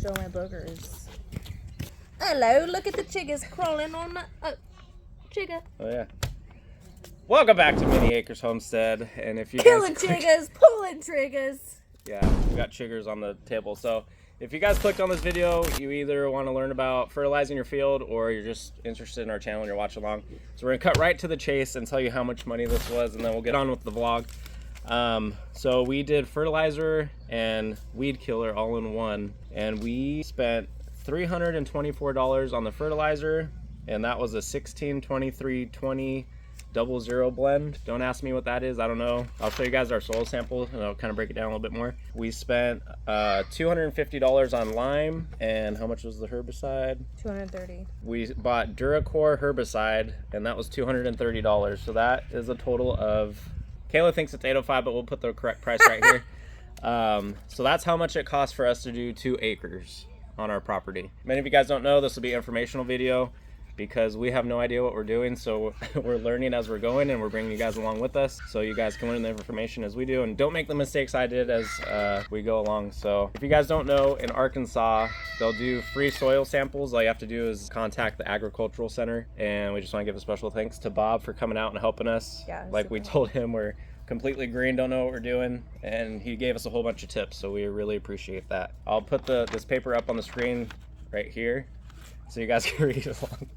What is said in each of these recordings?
show my boogers. Hello, look at the chiggers crawling on the chigga. Oh yeah. Welcome back to Mini Acres Homestead, and if you killing guys chiggers, pulling triggers. Yeah, we got chiggers on the table. So if you guys clicked on this video, you either want to learn about fertilizing your field or you're just interested in our channel and you're watching along. So we're gonna cut right to the chase and tell you how much money this was, and then we'll get on with the vlog. So we did fertilizer and weed killer all in one, and we spent $324 on the fertilizer, and that was a 16-23-20 00 blend. Don't ask me what that is, I don't know. I'll show you guys our soil sample and I'll kind of break it down a little bit more. We spent $250 on lime, and how much was the herbicide? $230. We bought Duracore herbicide, and that was $230. So that is a total of, Kayla thinks it's $805, but we'll put the correct price right here. So that's how much it costs for us to do 2 acres on our property. Many of you guys don't know, this will be an informational video because we have no idea what we're doing, so we're learning as we're going, and we're bringing you guys along with us so you guys can learn the information as we do, and don't make the mistakes I did as we go along. So if you guys don't know, in Arkansas they'll do free soil samples. All you have to do is contact the agricultural center, and we just want to give a special thanks to Bob for coming out and helping us. Yeah, like we told him, we're completely green, don't know what we're doing, and he gave us a whole bunch of tips, so we really appreciate that. I'll put this paper up on the screen right here so you guys can read along.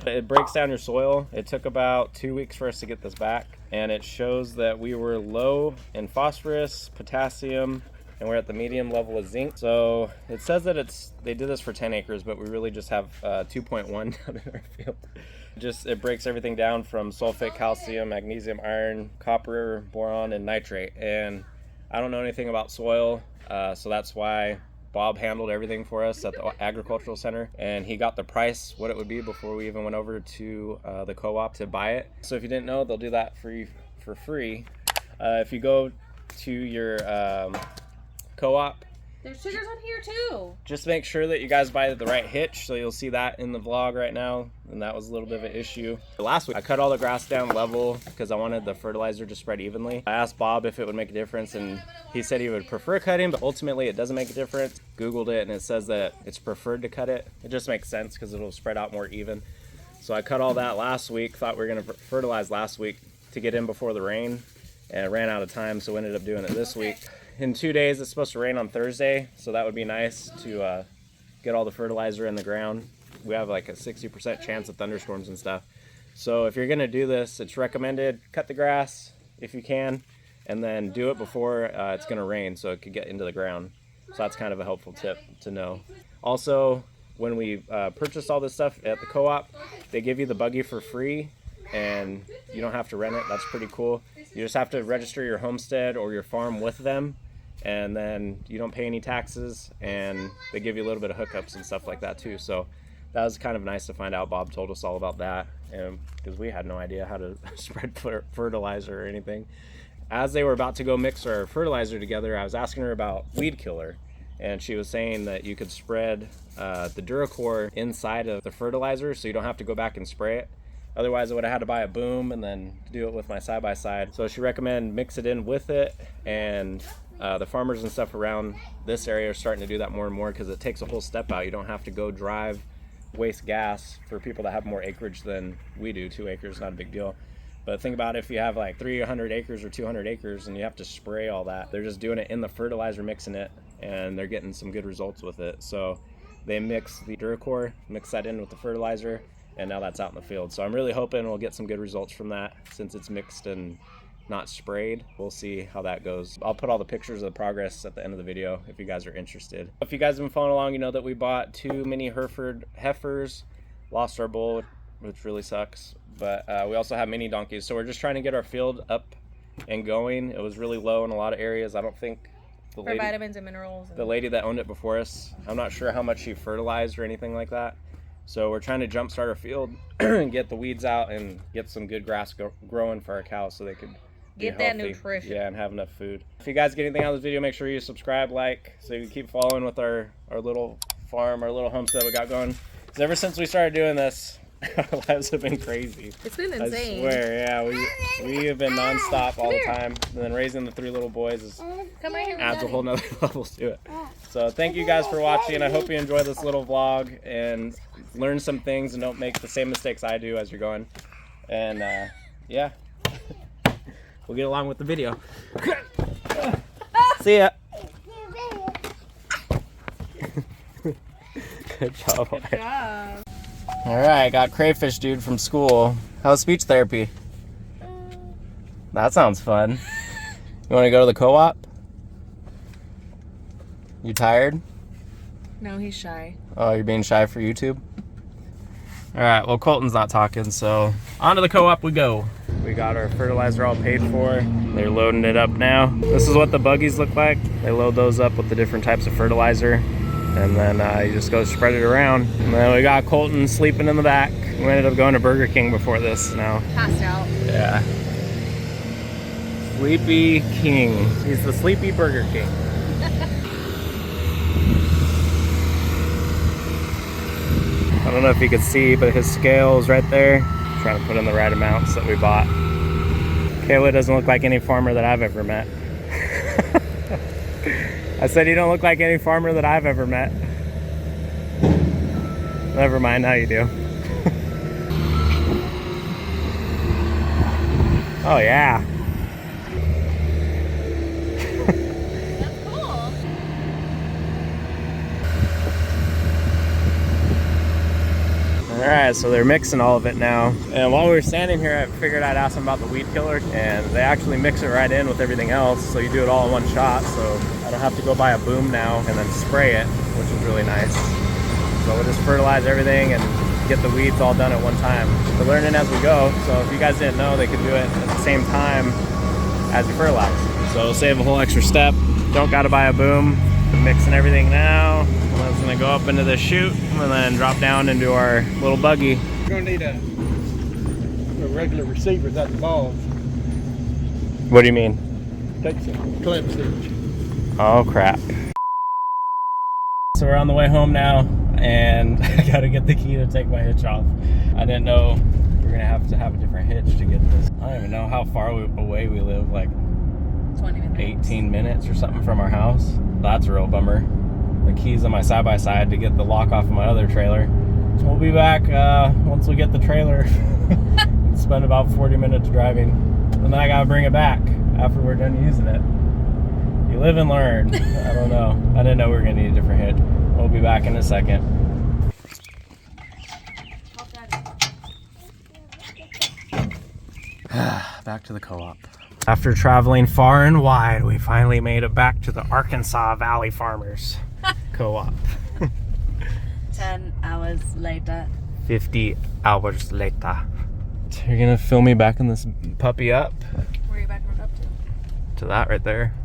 It breaks down your soil. It took about 2 weeks for us to get this back, and it shows that we were low in phosphorus, potassium, and we're at the medium level of zinc. So it says that they did this for 10 acres, but we really just have 2.1 down in our field. It breaks everything down from sulfate, calcium, magnesium, iron, copper, boron, and nitrate. And I don't know anything about soil, so that's why Bob handled everything for us at the agricultural center, and he got the price, what it would be, before we even went over to the co-op to buy it. So if you didn't know, they'll do that for free. If you go to your co-op, There's sugars on here too. just make sure that you guys buy the right hitch, so you'll see that in the vlog right now, and that was a little bit of an issue. Last week I cut all the grass down level because I wanted the fertilizer to spread evenly. I asked Bob if it would make a difference, and he said he would prefer cutting, but ultimately it doesn't make a difference. Googled it, and it says that it's preferred to cut it. It just makes sense because it'll spread out more even. So I cut all that last week, thought we were going to fertilize last week to get in before the rain, and it ran out of time, so we ended up doing it this week. In 2 days, it's supposed to rain on Thursday, so that would be nice to get all the fertilizer in the ground. We have like a 60% chance of thunderstorms and stuff. So if you're gonna do this, it's recommended cut the grass if you can, and then do it before it's gonna rain so it could get into the ground. So that's kind of a helpful tip to know. Also, when we purchased all this stuff at the co-op, they give you the buggy for free, and you don't have to rent it. That's pretty cool. You just have to register your homestead or your farm with them, and then you don't pay any taxes, and they give you a little bit of hookups and stuff like that too. So that was kind of nice to find out. Bob told us all about that, and because we had no idea how to spread fertilizer or anything. As they were about to go mix our fertilizer together, I was asking her about weed killer, and she was saying that you could spread the Duracore inside of the fertilizer, so you don't have to go back and spray it. Otherwise I would have had to buy a boom and then do it with my side-by-side. So she recommended mix it in with it, and the farmers and stuff around this area are starting to do that more and more because it takes a whole step out. You don't have to go drive, waste gas for people that have more acreage than we do. 2 acres, not a big deal. But think about if you have like 300 acres or 200 acres and you have to spray all that. They're just doing it in the fertilizer, mixing it, and they're getting some good results with it. So they mix the Duracore, mix that in with the fertilizer, and now that's out in the field. So I'm really hoping we'll get some good results from that since it's mixed and not sprayed. We'll see how that goes. I'll put all the pictures of the progress at the end of the video if you guys are interested. If you guys have been following along, you know that we bought 2 mini Hereford heifers, lost our bull, which really sucks, but we also have mini donkeys. So we're just trying to get our field up and going. It was really low in a lot of areas. I don't think for vitamins and minerals. The lady that owned it before us, I'm not sure how much she fertilized or anything like that. So we're trying to jumpstart our field and get the weeds out and get some good grass growing for our cows so they could get that nutrition. Yeah, and have enough food. If you guys get anything out of this video, make sure you subscribe, like, so you can keep following with our little farm, our little homestead we got going. Because ever since we started doing this, Our lives have been crazy. It's been insane. I swear, yeah. We have been nonstop all the time. And then raising the 3 little boys is Come right here. adds a whole nother level to it. So thank you guys for watching. I hope you enjoy this little vlog and learn some things and don't make the same mistakes I do as you're going. And yeah, we'll get along with the video. See ya. Good job. Good job. All right, got crayfish dude from school. How's speech therapy? That sounds fun. You want to go to the co-op? You tired? No, he's shy. Oh, you're being shy for YouTube? All right, well, Colton's not talking, so on to the co-op we go. We got our fertilizer all paid for. They're loading it up now. This is what the buggies look like. They load those up with the different types of fertilizer. And then you just go spread it around. And then we got Colton sleeping in the back. We ended up going to Burger King before this now. Passed out. Yeah. Sleepy King. He's the Sleepy Burger King. I don't know if you could see, but his scale is right there. I'm trying to put in the right amounts that we bought. Kayla doesn't look like any farmer that I've ever met. I said you don't look like any farmer that I've ever met. Never mind, how you do? Oh yeah. That's cool. Alright, so they're mixing all of it now. And while we were standing here, I figured I'd ask them about the weed killer. And they actually mix it right in with everything else. So you do it all in one shot. So I don't have to go buy a boom now and then spray it, which is really nice. So we'll just fertilize everything and get the weeds all done at one time. We're learning as we go. So if you guys didn't know, they could do it at the same time as you fertilize. So it'll save a whole extra step. Don't gotta buy a boom. Mixing everything now. That's gonna go up into the chute and then drop down into our little buggy. You're gonna need a regular receiver without the balls. What do you mean? Take some clip stitch. Oh crap. So we're on the way home now and I gotta get the key to take my hitch off. I didn't know we're gonna have to have a different hitch to get this. I don't even know how far away we live, like 20 minutes. 18 minutes or something from our house. That's a real bummer. The keys on my side-by-side to get the lock off of my other trailer. So we'll be back once we get the trailer. Spend about 40 minutes driving. And then I gotta bring it back after we're done using it. You live and learn. I don't know. I didn't know we were gonna need a different hitch. We'll be back in a second. Back to the co-op. After traveling far and wide, we finally made it back to the Arkansas Valley Farmers Co-op. 10 hours later. 50 hours later. So you're gonna fill me backing this puppy up? Where are you backing it up to? To that right there.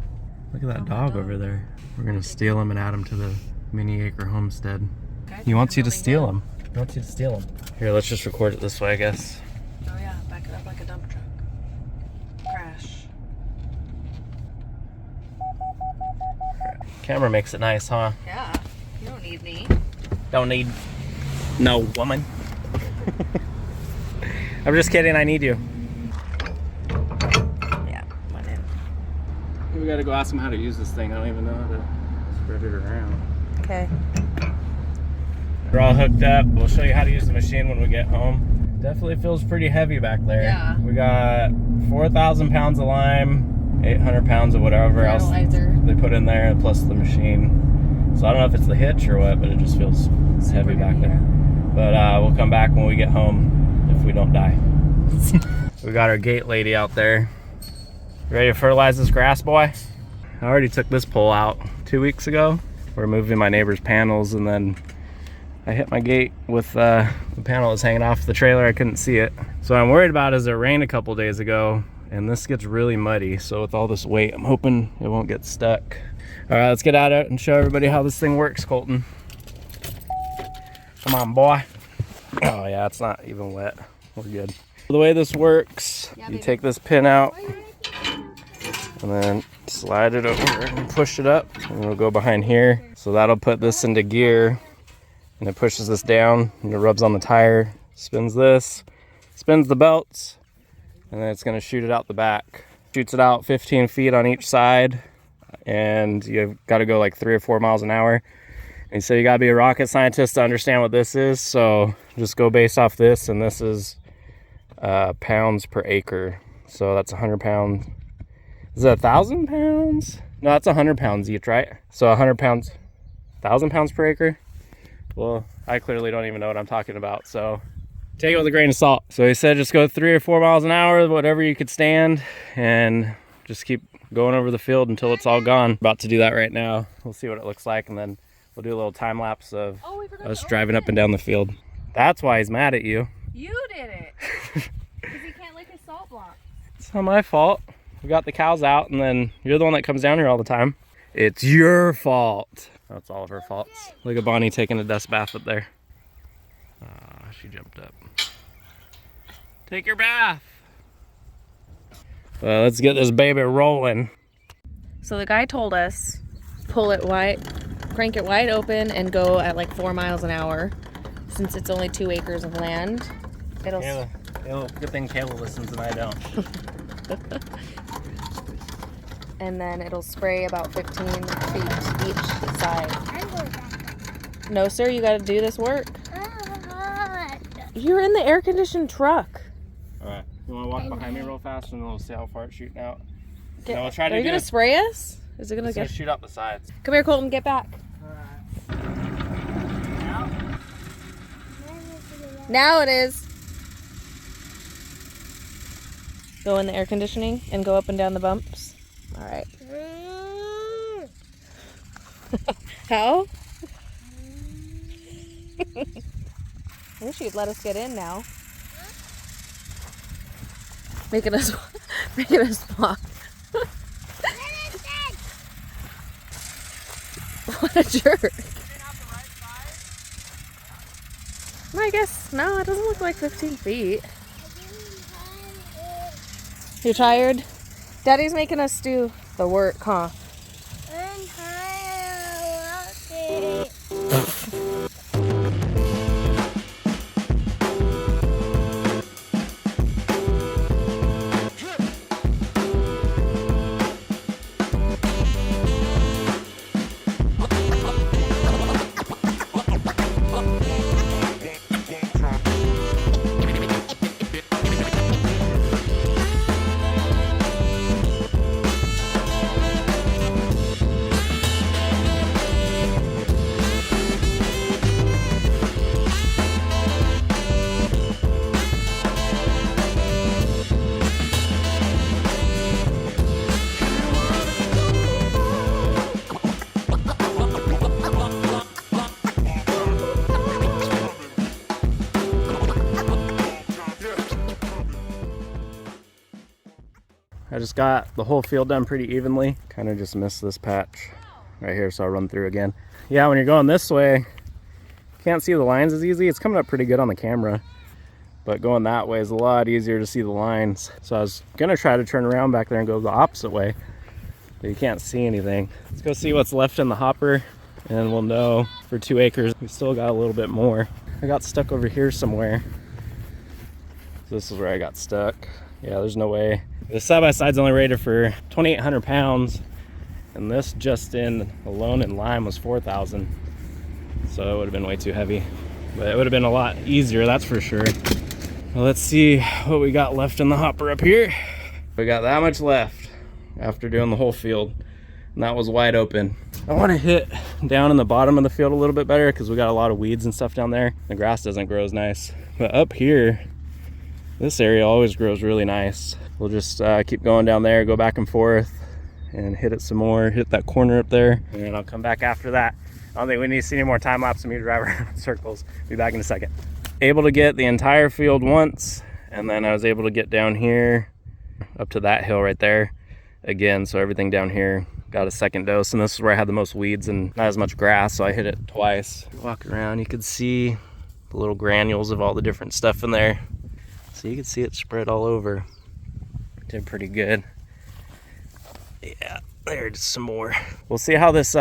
Look at that dog over there. We're gonna steal him and add him to the mini acre homestead. Okay, He wants you to steal him. He wants you to steal him. Here, let's just record it this way, I guess. Oh yeah, back it up like a dump truck. Crash. Camera makes it nice, huh? Yeah, you don't need me. Don't need no woman. I'm just kidding, I need you. Yeah, went in. We gotta go ask him how to use this thing. I don't even know how to spread it around. Okay. We're all hooked up. We'll show you how to use the machine when we get home. Definitely feels pretty heavy back there. Yeah. We got 4,000 pounds of lime, 800 pounds of whatever else Fertilizer. they put in there, plus the machine. So I don't know if it's the hitch or what, but it just feels heavy back there. But we'll come back when we get home if we don't die. We got our gate lady out there. Ready to fertilize this grass, boy? I already took this pole out 2 weeks ago. We're moving my neighbor's panels, and then I hit my gate with the panel that's hanging off the trailer. I couldn't see it. So what I'm worried about is it rained a couple days ago, and this gets really muddy. So with all this weight, I'm hoping it won't get stuck. All right, let's get at it and show everybody how this thing works, Colton. Come on, boy. Oh yeah, it's not even wet. We're good. The way this works, you take this pin out and then slide it over and push it up, and it'll go behind here. So that'll put this into gear, and it pushes this down and it rubs on the tire, spins this, spins the belts, and then it's gonna shoot it out the back. Shoots it out 15 feet on each side, and you've got to go like 3 or 4 miles an hour. And so you gotta be a rocket scientist to understand what this is. So just go based off this, and this is pounds per acre. So that's 100 pounds. Is it 1,000 pounds? No, that's 100 pounds each, right? So 100 pounds, 1,000 pounds per acre? Well, I clearly don't even know what I'm talking about, so take it with a grain of salt. So he said just go 3 or 4 miles an hour, whatever you could stand, and just keep going over the field until it's all gone. About to do that right now. We'll see what it looks like, and then we'll do a little time lapse of us driving up and down the field. That's why he's mad at you. You did it. Because he can't lick his salt block. It's not my fault. We got the cows out, and then you're the one that comes down here all the time. It's your fault. That's all of her faults. Look at Bonnie taking a dust bath up there. She jumped up. Take your bath. Well, let's get this baby rolling. So the guy told us, pull it wide, crank it wide open and go at like 4 miles an hour. Since it's only 2 acres of land, it'll... Good thing Kayla listens and I don't. And then it'll spray about 15 feet each side. No, sir, you gotta do this work. You're in the air-conditioned truck. Alright, you wanna walk behind me real fast and then we'll see how far it's shooting out? No, we'll try to Are you gonna spray us? Is it gonna It's gonna shoot up the sides. Come here, Colton, get back. Now it is. Go in the air conditioning and go up and down the bumps. All right. How? I wish you'd let us get in now. Making us walk. What a jerk. I guess, no, it doesn't look like 15 feet. You're tired? Daddy's making us do the work, huh? I'm tired. I just got the whole field done pretty evenly. Kind of just missed this patch right here, so I'll run through again. Yeah, when you're going this way, can't see the lines as easy. It's coming up pretty good on the camera, but going that way is a lot easier to see the lines. So I was gonna try to turn around back there and go the opposite way, but you can't see anything. Let's go see what's left in the hopper, and we'll know for 2 acres. We still got a little bit more. I got stuck over here somewhere. This is where I got stuck. Yeah, there's no way. The side-by-side's only rated for 2,800 pounds, and this just in alone in lime was 4,000. So it would have been way too heavy, but it would have been a lot easier, that's for sure. Well, let's see what we got left in the hopper up here. We got that much left after doing the whole field, and that was wide open. I want to hit down in the bottom of the field a little bit better because we got a lot of weeds and stuff down there. The grass doesn't grow as nice, but up here, this area always grows really nice. We'll just keep going down there, go back and forth, and hit it some more, hit that corner up there, and then I'll come back after that. I don't think we need to see any more time lapse of me drive around in circles. Be back in a second. Able to get the entire field once, and then I was able to get down here up to that hill right there again. So everything down here got a second dose, and this is where I had the most weeds and not as much grass, so I hit it twice. Walk around, you could see the little granules of all the different stuff in there. So you can see it spread all over. Did pretty good. Yeah, there's some more. We'll see how this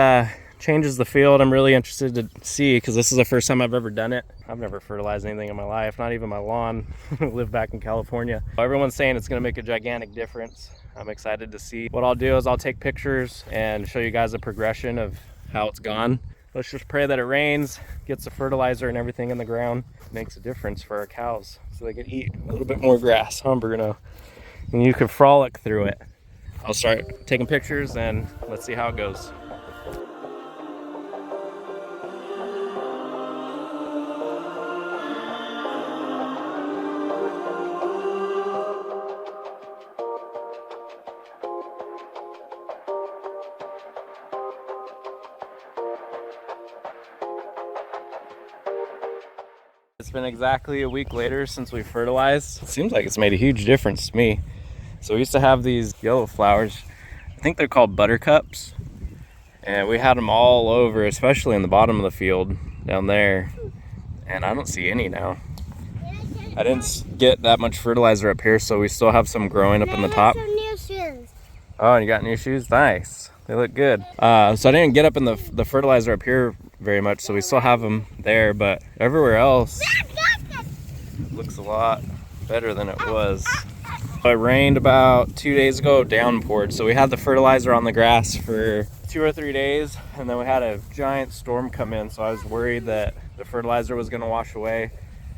changes the field. I'm really interested to see, because this is the first time I've ever done it. I've never fertilized anything in my life, not even my lawn. I live back in California. Everyone's saying it's going to make a gigantic difference. I'm excited to see. What I'll do is I'll take pictures and show you guys a progression of how it's gone. Let's just pray that it rains, gets the fertilizer and everything in the ground, makes a difference for our cows so they can eat a little bit more grass, huh, Bruno? And you can frolic through it. I'll start taking pictures and let's see how it goes. It's been exactly a week later since we fertilized. It seems like it's made a huge difference to me. So we used to have these yellow flowers. I think they're called buttercups. And we had them all over, especially in the bottom of the field down there. And I don't see any now. I didn't get that much fertilizer up here, so we still have some growing up in the top. Some new shoes. Oh, and you got new shoes? Nice. They look good. So I didn't get up in the fertilizer up here very much, so we still have them there, but everywhere else looks a lot better than it was. It rained about 2 days ago, downpoured, so we had the fertilizer on the grass for 2 or 3 days, and then we had a giant storm come in, so I was worried that the fertilizer was going to wash away.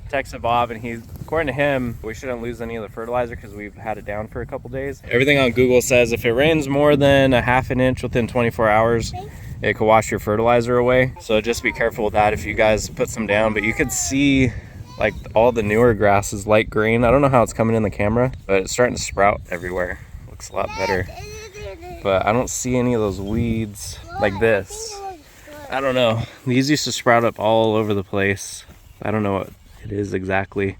Texted Bob, and according to him, we shouldn't lose any of the fertilizer because we've had it down for a couple days. Everything on Google says if it rains more than a ½ an inch within 24 hours, it could wash your fertilizer away. So just be careful with that if you guys put some down. But you could see like all the newer grass is light green. I don't know how it's coming in the camera, but it's starting to sprout everywhere. Looks a lot better. But I don't see any of those weeds like this. I don't know. These used to sprout up all over the place. I don't know what it is exactly.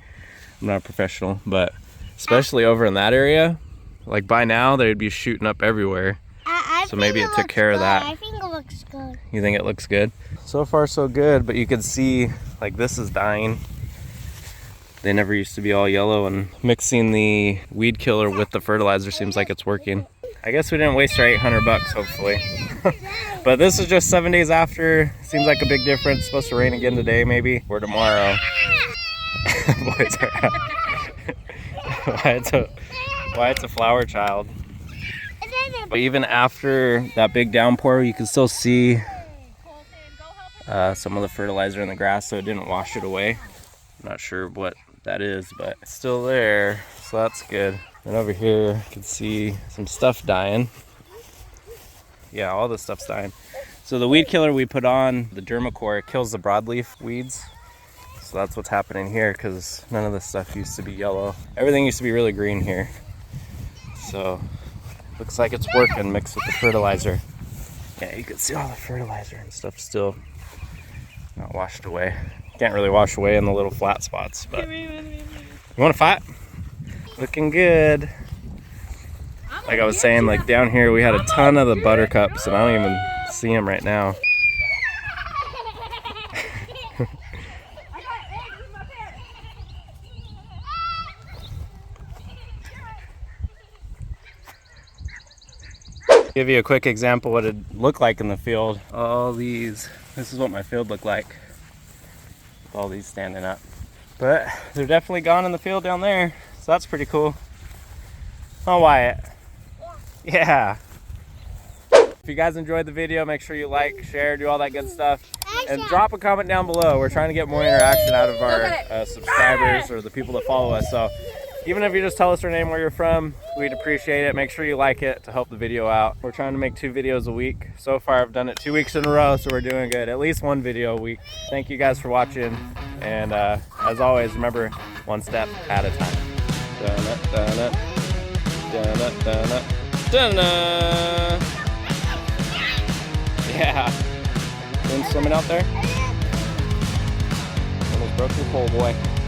I'm not a professional, but especially over in that area, like by now they'd be shooting up everywhere. So maybe it took care of that. I think it looks good. You think it looks good? So far so good, but you can see like this is dying. They never used to be all yellow, and mixing the weed killer with the fertilizer seems like it's working. I guess we didn't waste our $800 hopefully. But this is just 7 days after. Seems like a big difference. It's supposed to rain again today maybe, or tomorrow. Boys are why it's a flower child. But even after that big downpour, you can still see some of the fertilizer in the grass, so it didn't wash it away. I'm not sure what that is, but it's still there, so that's good. And over here, you can see some stuff dying. Yeah, all the stuff's dying. So the weed killer we put on, the Dermacore, it kills the broadleaf weeds. So that's what's happening here, because none of this stuff used to be yellow. Everything used to be really green here. So looks like it's working mixed with the fertilizer. Yeah, you can see all the fertilizer and stuff still not washed away. Can't really wash away in the little flat spots, but you want to fight? Looking good. Like I was saying, like down here we had a ton of the buttercups, and I don't even see them right now. Give you a quick example what it looked like in the field. This is what my field looked like with all these standing up. But they're definitely gone in the field down there, so that's pretty cool. Oh, Wyatt? Yeah. If you guys enjoyed the video, make sure you like, share, do all that good stuff. And drop a comment down below. We're trying to get more interaction out of our subscribers or the people that follow us. So even if you just tell us your name, where you're from, we'd appreciate it. Make sure you like it to help the video out. We're trying to make 2 videos a week. So far, I've done it 2 weeks in a row, so we're doing good. At least 1 video a week. Thank you guys for watching. And as always, remember, 1 step at a time. Dun-dun, dun-dun, dun-dun, dun-dun. Yeah. Been swimming out there? Almost broke your pole, boy.